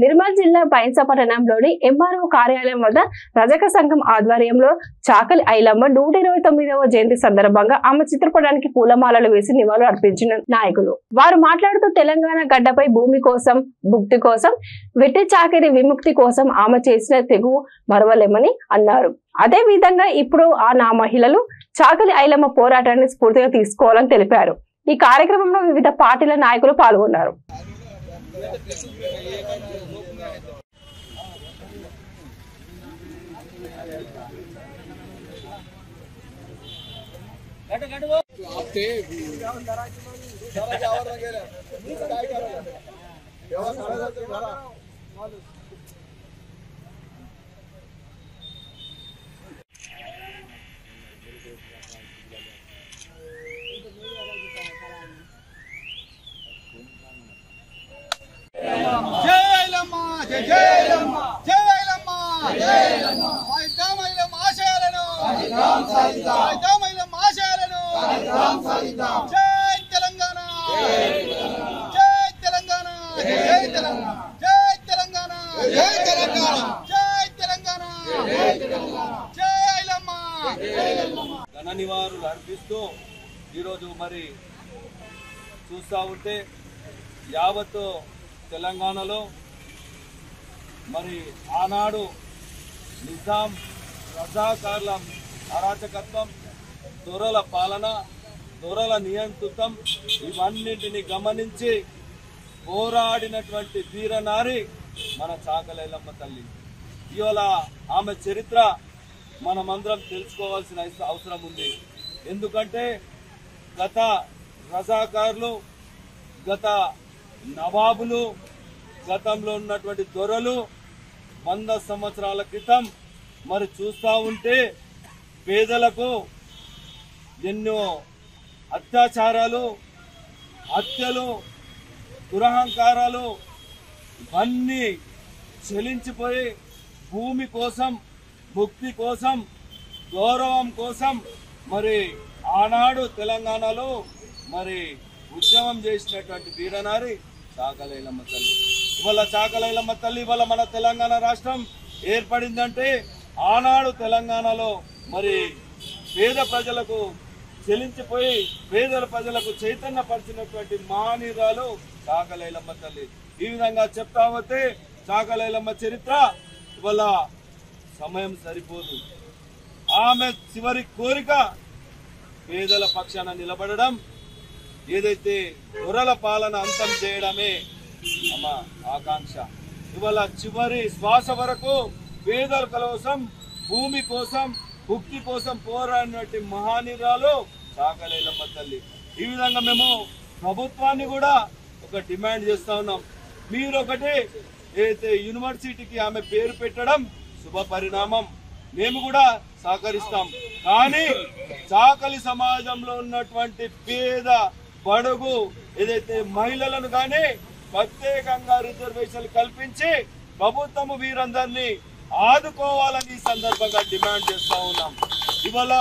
నిర్మల్ జిల్లా బైన్స పట్టణంలోని ఎంఆర్ఓ కార్యాలయం వద్ద రజక సంఘం ఆధ్వర్యంలో చాకలి ఐలమ్మ 129వ జయంతి సందర్భంగా ఆమె చిత్రపటానికి పూలమాలలు వేసి నివాళులు అర్పించిన నాయకులు. వారు మాట్లాడుతూ తెలంగాణ గడ్డపై భూమి కోసం, భుక్తి కోసం, వెట్టి చాకిరి విముక్తి కోసం ఆమె చేసిన తెగువ మరవలేమని అన్నారు. అదే విధంగా ఇప్పుడు నా మహిళలు చాకలి ఐలమ్మ పోరాటాన్ని స్ఫూర్తిగా తీసుకోవాలని తెలిపారు. ఈ కార్యక్రమంలో వివిధ పార్టీల నాయకులు పాల్గొన్నారు. ఘన నివాళులు అర్పిస్తూ ఈరోజు మరి చూస్తూ ఉంటే యావత్ తెలంగాణలో మరి ఆనాడు నిజాం రజాకార్ల అరాచకత్వం, దొరల పాలన, దొరల నియంత్రితం ఇవన్నింటిని గమనించి పోరాడినటువంటి వీరనారి మన చాకలి ఐలమ్మ తల్లి. ఇవాళ ఆమె చరిత్ర మనమందరం తెలుసుకోవాల్సిన అవసరం ఉంది. ఎందుకంటే గత రజాకారులు, గత నవాబులు, గతంలో ఉన్నటువంటి దొరలు 100 సంవత్సరాల క్రితం మరి చూస్తూ ఉంటే పేదలకు ఎన్నో అత్యాచారాలు, హత్యలు, దురహంకారాలు ఇవన్నీ చెలించిపోయి భూమి కోసం, ముక్తి కోసం, గౌరవం కోసం మరి ఆనాడు తెలంగాణలో మరి ఉద్యమం చేసినటువంటి వీరనారి చాకలి ఐలమ్మ తల్లి. ఇవాళ చాకలి ఐలమ్మ తల్లి ఇవాళ మన తెలంగాణ రాష్ట్రం ఏర్పడిందంటే ఆనాడు తెలంగాణలో మరి పేద ప్రజలకు చెలించిపోయి పేదల ప్రజలకు చైతన్యపరిచినటువంటి మహనీయురాలు చాకలి ఐలమ్మ తల్లి. ఈ విధంగా చెప్తా పోతే చాకలి ఐలమ్మ చరిత్ర ఇవాళ సమయం సరిపోదు. ఆమె చివరి కోరిక పేదల పక్షాన నిలబడడం, ఏదైతే దొరల పాలన అంతం చేయడమే ఆమె ఆకాంక్ష. ఇవాళ చివరి శ్వాస వరకు పేదల కోసం, భూమి కోసం, భుక్తి కోసం పోరాడినటువంటి మహానీయురాలు చాకలి ఐలమ్మ తల్లి. ఈ విధంగా మేము ప్రభుత్వాన్ని కూడా ఒక డిమాండ్ చేస్తా ఉన్నాం. మీరు ఒకటి ఏదైతే యూనివర్సిటీకి ఆమె పేరు పెట్టడం శుభ పరిణామం, మేము కూడా సహకరిస్తాం. కానీ చాకలి సమాజంలో ఉన్నటువంటి పేద బడుగు ఏదైతే మహిళలను కానీ ప్రత్యేకంగా రిజర్వేషన్లు కల్పించి ప్రభుత్వము వీరందరినీ ఆదుకోవాలని ఈ సందర్భంగా డిమాండ్ చేస్తా ఉన్నాం. ఇవాళ